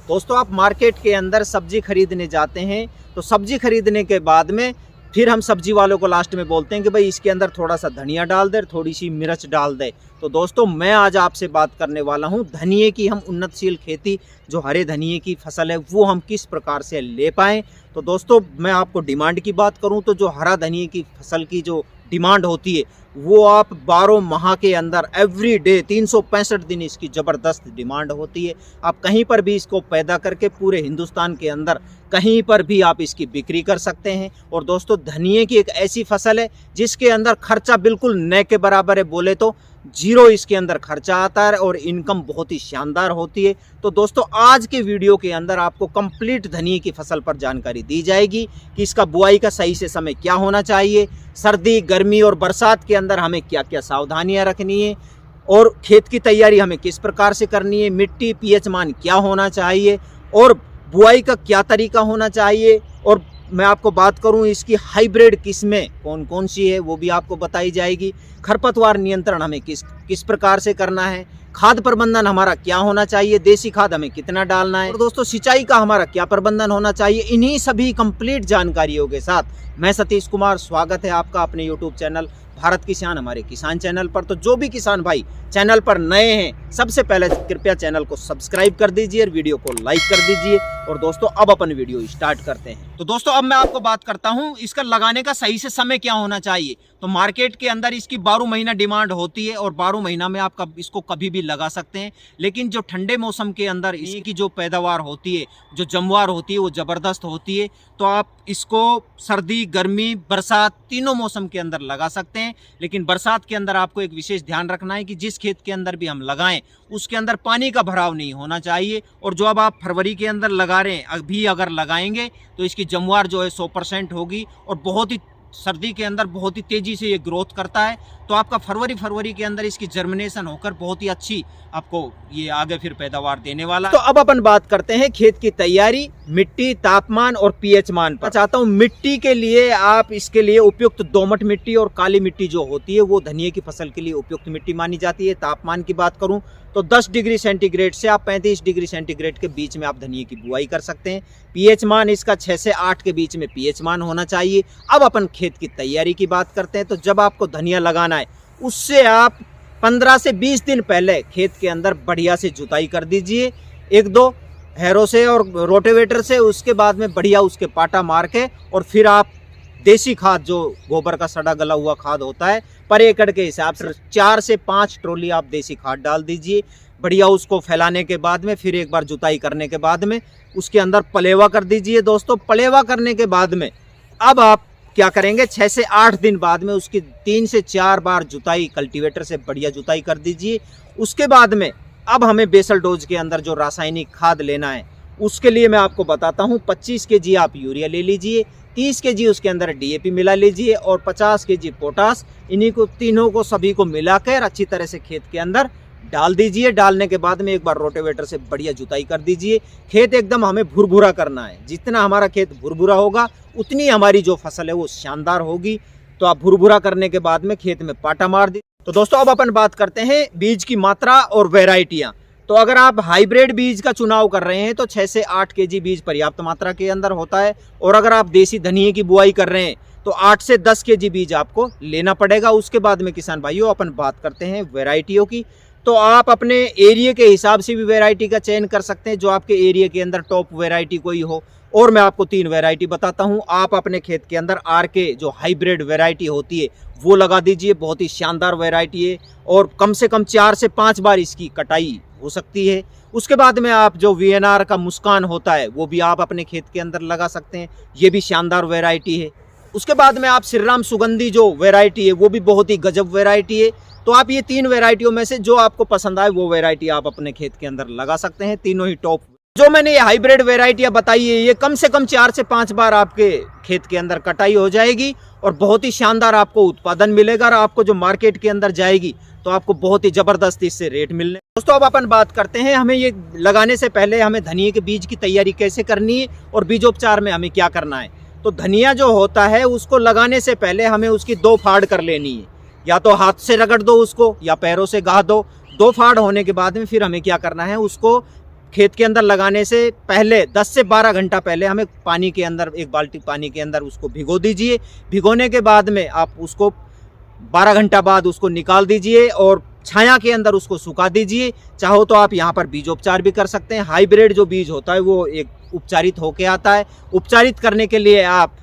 दोस्तों आप मार्केट के अंदर सब्जी खरीदने जाते हैं तो सब्जी खरीदने के बाद में फिर हम सब्जी वालों को लास्ट में बोलते हैं कि भाई इसके अंदर थोड़ा सा धनिया डाल दे, थोड़ी सी मिर्च डाल दे। तो दोस्तों मैं आज आपसे बात करने वाला हूं धनिये की हम उन्नतशील खेती जो हरे धनिये की फसल है वो हम किस प्रकार से ले पाएँ। तो दोस्तों मैं आपको डिमांड की बात करूं तो जो हरा धनिये की फसल की जो डिमांड होती है वो आप 12 माह के अंदर एवरी डे 365 दिन इसकी ज़बरदस्त डिमांड होती है। आप कहीं पर भी इसको पैदा करके पूरे हिंदुस्तान के अंदर कहीं पर भी आप इसकी बिक्री कर सकते हैं। और दोस्तों धनिये की एक ऐसी फसल है जिसके अंदर खर्चा बिल्कुल न के बराबर है, बोले तो जीरो इसके अंदर खर्चा आता है और इनकम बहुत ही शानदार होती है। तो दोस्तों आज के वीडियो के अंदर आपको कंप्लीट धनिये की फसल पर जानकारी दी जाएगी कि इसका बुआई का सही से समय क्या होना चाहिए, सर्दी गर्मी और बरसात के अंदर हमें क्या क्या सावधानियां रखनी है और खेत की तैयारी हमें किस प्रकार से करनी है, मिट्टी पीएच मान क्या होना चाहिए और बुआई का क्या तरीका होना चाहिए। और मैं आपको बात करूं इसकी हाइब्रिड किस्में कौन कौन सी है वो भी आपको बताई जाएगी। खरपतवार नियंत्रण हमें किस प्रकार से करना है, खाद प्रबंधन हमारा क्या होना चाहिए, देसी खाद हमें कितना डालना है और दोस्तों सिंचाई का हमारा क्या प्रबंधन होना चाहिए। इन्हीं सभी कंप्लीट जानकारियों के साथ मैं सतीश कुमार, स्वागत है आपका अपने यूट्यूब चैनल भारत किसान हमारे किसान चैनल पर। तो जो भी किसान भाई चैनल पर नए हैं सबसे पहले कृपया चैनल को सब्सक्राइब कर दीजिए और वीडियो को लाइक कर दीजिए। और दोस्तों अब अपन वीडियो स्टार्ट करते हैं। तो दोस्तों अब मैं आपको बात करता हूं इसका लगाने का सही से समय क्या होना चाहिए। तो मार्केट के अंदर इसकी 12 महीना डिमांड होती है और 12 महीना में आप इसको कभी भी लगा सकते हैं। लेकिन जो ठंडे मौसम के अंदर इसकी जो पैदावार होती है, जो जमवार होती है वो ज़बरदस्त होती है। तो आप इसको सर्दी गर्मी बरसात तीनों मौसम के अंदर लगा सकते हैं। लेकिन बरसात के अंदर आपको एक विशेष ध्यान रखना है कि जिस खेत के अंदर भी हम लगाएं उसके अंदर पानी का भराव नहीं होना चाहिए। और जो अब आप फरवरी के अंदर लगा रहे हैं अभी अगर लगाएंगे तो इसकी जमवार जो है 100% होगी और बहुत ही सर्दी के अंदर बहुत ही तेजी से ये ग्रोथ करता है। तो आपका फरवरी के अंदर इसकी जर्मिनेशन होकर बहुत ही अच्छी आपको ये आगे फिर पैदावार देने वाला। तो अब अपन बात करते हैं खेत की तैयारी, मिट्टी, तापमान और पीएच मान पर। चाहता हूँ मिट्टी के लिए आप इसके लिए उपयुक्त दोमट मिट्टी और काली मिट्टी जो होती है वो धनिये की फसल के लिए उपयुक्त मिट्टी मानी जाती है। तापमान की बात करूं तो 10 डिग्री सेंटीग्रेड से आप 35 डिग्री सेंटीग्रेड के बीच में आप धनिये की बुआई कर सकते हैं। पीएच मान इसका 6 से 8 के बीच में पीएच मान होना चाहिए। अब अपन खेत की तैयारी की बात करते हैं। तो जब आपको धनिया लगाना है उससे आप 15 से 20 दिन पहले खेत के अंदर बढ़िया से जुताई कर दीजिए, 1-2 हैरों से और रोटेवेटर से। उसके बाद में बढ़िया उसके पाटा मार के और फिर आप देसी खाद जो गोबर का सड़ा गला हुआ खाद होता है पर एकड़ के हिसाब से 4 से 5 ट्रॉली आप देसी खाद डाल दीजिए। बढ़िया उसको फैलाने के बाद में फिर एक बार जुताई करने के बाद में उसके अंदर पलेवा कर दीजिए। दोस्तों पलेवा करने के बाद में अब आप क्या करेंगे, 6 से 8 दिन बाद में उसकी 3 से 4 बार जुताई कल्टीवेटर से बढ़िया जुताई कर दीजिए। उसके बाद में अब हमें बेसल डोज के अंदर जो रासायनिक खाद लेना है उसके लिए मैं आपको बताता हूँ। 25 kg आप यूरिया ले लीजिए, 30 kg उसके अंदर डीएपी मिला लीजिए और 50 kg पोटास। इन्हीं को तीनों को सभी को मिलाकर अच्छी तरह से खेत के अंदर डाल दीजिए। डालने के बाद में एक बार रोटेवेटर से बढ़िया जुताई कर दीजिए। खेत एकदम हमें भुरभुरा करना है, जितना हमारा खेत भुरभुरा होगा उतनी हमारी जो फसल है वो शानदार होगी। तो आप भुरभुरा करने के बाद में खेत में पाटा मार दीजिए। तो दोस्तों अब अपन बात करते हैं बीज की मात्रा और वेराइटियां। तो अगर आप हाइब्रिड बीज का चुनाव कर रहे हैं तो 6 से 8 kg बीज पर्याप्त मात्रा के अंदर होता है। और अगर आप देसी धनिये की बुआई कर रहे हैं तो 8 से 10 kg बीज आपको लेना पड़ेगा। उसके बाद में किसान भाइयों अपन बात करते हैं वैरायटियों की। तो आप अपने एरिया के हिसाब से भी वैरायटी का चयन कर सकते हैं, जो आपके एरिया के अंदर टॉप वैरायटी कोई हो। और मैं आपको 3 वैरायटी बताता हूं। आप अपने खेत के अंदर आरके जो हाइब्रिड वैरायटी होती है वो लगा दीजिए, बहुत ही शानदार वैरायटी है और कम से कम 4 से 5 बार इसकी कटाई हो सकती है। उसके बाद में आप जो वीएनआर का मुस्कान होता है वो भी आप अपने खेत के अंदर लगा सकते हैं, ये भी शानदार वैरायटी है। उसके बाद में आप श्रीराम सुगंधी जो वैरायटी है वो भी बहुत ही गजब वैरायटी है। तो आप ये 3 वैरायटियों में से जो आपको पसंद आए वो वैरायटी आप अपने खेत के अंदर लगा सकते हैं। तीनों ही टॉप जो मैंने ये हाइब्रिड वैरायटियां बताई है ये कम से कम 4 से 5 बार आपके खेत के अंदर कटाई हो जाएगी और बहुत ही शानदार आपको उत्पादन मिलेगा। और आपको जो मार्केट के अंदर जाएगी तो आपको बहुत ही जबरदस्त इससे रेट मिलने। दोस्तों अब अपन बात करते हैं हमें ये लगाने से पहले हमें धनिये के बीज की तैयारी कैसे करनी है और बीजोपचार में हमें क्या करना है। तो धनिया जो होता है उसको लगाने से पहले हमें उसकी 2 फाड़ कर लेनी है, या तो हाथ से रगड़ दो उसको या पैरों से गाह दो। 2 फाड़ होने के बाद में फिर हमें क्या करना है, उसको खेत के अंदर लगाने से पहले 10 से 12 घंटा पहले हमें पानी के अंदर, एक बाल्टी पानी के अंदर उसको भिगो दीजिए। भिगोने के बाद में आप उसको 12 घंटा बाद उसको निकाल दीजिए और छाया के अंदर उसको सुखा दीजिए। चाहो तो आप यहाँ पर बीजोपचार भी कर सकते हैं। हाइब्रिड जो बीज होता है वो एक उपचारित होके आता है। उपचारित करने के लिए आप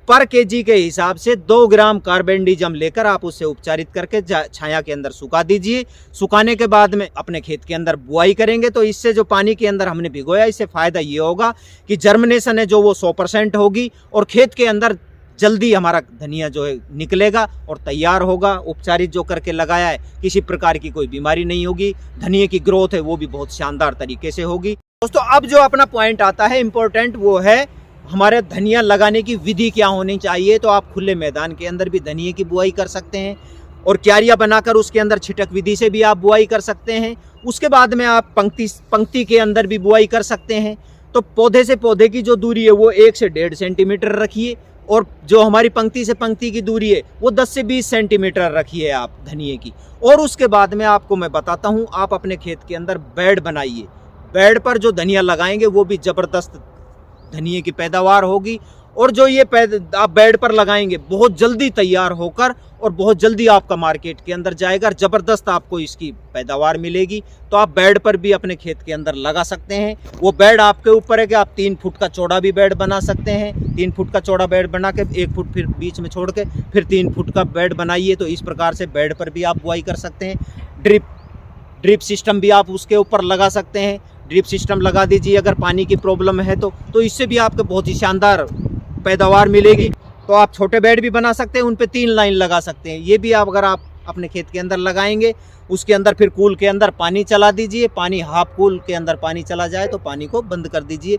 पर केजी के हिसाब से 2 ग्राम कार्बेंडिजम लेकर आप उसे उपचारित करके छाया के अंदर सुखा दीजिए। सुखाने के बाद में अपने खेत के अंदर बुआई करेंगे तो इससे जो पानी के अंदर हमने भिगोया, इससे फ़ायदा ये होगा कि जर्मिनेशन है जो वो 100% होगी और खेत के अंदर जल्दी हमारा धनिया जो है निकलेगा और तैयार होगा। उपचारित जो करके लगाया है, किसी प्रकार की कोई बीमारी नहीं होगी। धनिए की ग्रोथ है वो भी बहुत शानदार तरीके से होगी। दोस्तों अब जो अपना पॉइंट आता है इम्पोर्टेंट, वो है हमारे धनिया लगाने की विधि क्या होनी चाहिए। तो आप खुले मैदान के अंदर भी धनिए की बुआई कर सकते हैं और क्यारियां बनाकर उसके अंदर छिटक विधि से भी आप बुआई कर सकते हैं। उसके बाद में आप पंक्ति के अंदर भी बुआई कर सकते हैं। तो पौधे से पौधे की जो दूरी है वो 1 से 1.5 सेंटीमीटर रखिए और जो हमारी पंक्ति से पंक्ति की दूरी है वो 10 से 20 सेंटीमीटर रखिए आप धनिए की। और उसके बाद में आपको मैं बताता हूँ, आप अपने खेत के अंदर बेड बनाइए। बेड पर जो धनिया लगाएंगे वो भी ज़बरदस्त धनिए की पैदावार होगी और जो ये आप बेड पर लगाएंगे बहुत जल्दी तैयार होकर और बहुत जल्दी आपका मार्केट के अंदर जाएगा। ज़बरदस्त आपको इसकी पैदावार मिलेगी। तो आप बेड पर भी अपने खेत के अंदर लगा सकते हैं। वो बेड आपके ऊपर है कि आप 3 फुट का चौड़ा भी बेड बना सकते हैं। 3 फुट का चौड़ा बेड बना के 1 फुट फिर बीच में छोड़ के फिर 3 फुट का बेड बनाइए। तो इस प्रकार से बेड पर भी आप बुआई कर सकते हैं। ड्रिप सिस्टम भी आप उसके ऊपर लगा सकते हैं। ड्रिप सिस्टम लगा दीजिए अगर पानी की प्रॉब्लम है तो इससे भी आपको बहुत ही शानदार पैदावार मिलेगी। तो आप छोटे बेड भी बना सकते हैं, उन पे 3 लाइन लगा सकते हैं। ये भी आप अगर आप अपने खेत के अंदर लगाएंगे, उसके अंदर फिर कूल के अंदर पानी चला दीजिए। पानी हाफ कूल के अंदर पानी चला जाए तो पानी को बंद कर दीजिए।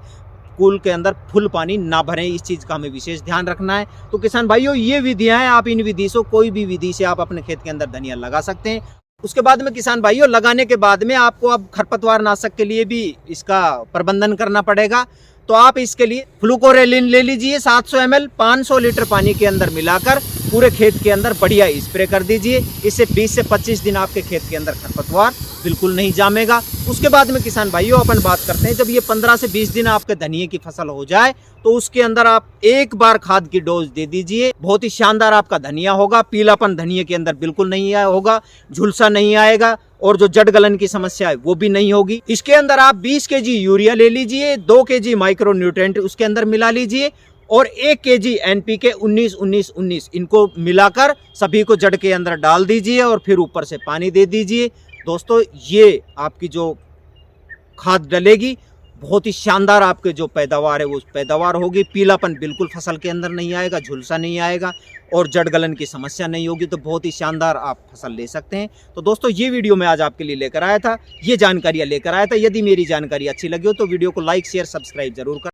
कूल के अंदर फुल पानी ना भरें, इस चीज़ का हमें विशेष ध्यान रखना है। तो किसान भाइयों, ये विधियाँ हैं, आप इन विधि से कोई भी विधि से आप अपने खेत के अंदर धनिया लगा सकते हैं। उसके बाद में किसान भाइयों, लगाने के बाद में आपको अब खरपतवार नाशक के लिए भी इसका प्रबंधन करना पड़ेगा। तो आप इसके लिए फ्लूकोरेलिन ले लीजिए 700 ml 500 लीटर पानी के अंदर मिलाकर पूरे खेत के अंदर बढ़िया स्प्रे कर दीजिए। इससे 20 से 25 दिन आपके खेत के अंदर खरपतवार बिल्कुल नहीं जामेगा। उसके बाद में किसान भाइयों अपन बात करते हैं, जब ये 15 से 20 दिन आपके धनिए की फसल हो जाए तो उसके अंदर आप 1 बार खाद की डोज दे दीजिए। बहुत ही शानदार आपका धनिया होगा। पीलापन धनिए के अंदर बिल्कुल नहीं होगा, झुलसा नहीं आएगा और जो जड़ गलन की समस्या है वो भी नहीं होगी। इसके अंदर आप 20 केजी यूरिया ले लीजिए, 2 केजी माइक्रो न्यूट्रिएंट उसके अंदर मिला लीजिए और 1 केजी NPK 19-19-19 इनको मिलाकर सभी को जड़ के अंदर डाल दीजिए और फिर ऊपर से पानी दे दीजिए। दोस्तों, ये आपकी जो खाद डलेगी बहुत ही शानदार आपके जो पैदावार है वो पैदावार होगी। पीलापन बिल्कुल फसल के अंदर नहीं आएगा, झुलसा नहीं आएगा और जड़ गलन की समस्या नहीं होगी। तो बहुत ही शानदार आप फसल ले सकते हैं। तो दोस्तों, ये वीडियो मैं आज आपके लिए लेकर आया था, ये जानकारियाँ लेकर आया था। यदि मेरी जानकारी अच्छी लगी हो तो वीडियो को लाइक शेयर सब्सक्राइब जरूर करें।